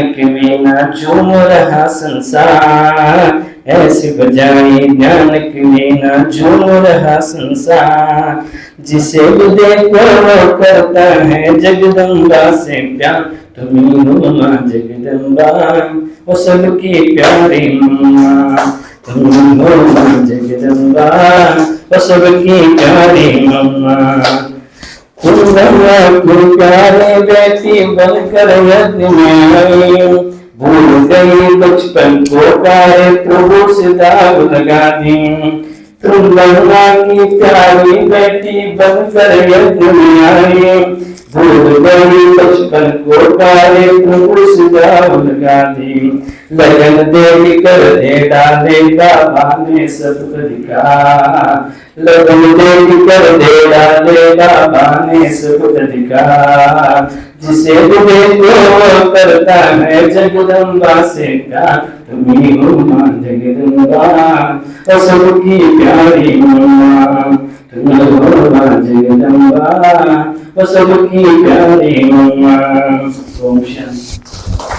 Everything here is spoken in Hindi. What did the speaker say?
के बिना झूम रहा संसार, ऐसी बजाए ज्ञान के बिना झूम रहा संसार। जिसे भी देखो वो करता है जगदम्बा से प्यार, तुम्ही हो माँ जगदम्बा, वो सबकी प्यारी मम्मा। तुम्ही हो माँ जगदम्बा, वो सबकी प्यारी मम्मा। तुम ब्रह्मा की प्यारी बेटी बनकर यज्ञ में आई, भूल गई बचपन को प्यारे प्रभु से दाग लगा दी। तुम ब्रह्मा की प्यारी बेटी बनकर यज्ञ में आई, भूल गई बचपन को प्यारे प्रभु से दाग लगा दी। लगन देवी कर दे डाले बाबा ने सब अधिकार, लगन देवी कर दे डाले बाबा ने सब अधिकार। जिसे भी देखो वो करता है जगदम्बा से प्यार, तुम्ही हो माँ जगदम्बा, और सबकी प्यारी मम्मा। तुम्ही हो माँ जगदम्बा, और सबकी प्यारी मम्मा। ओम शांति।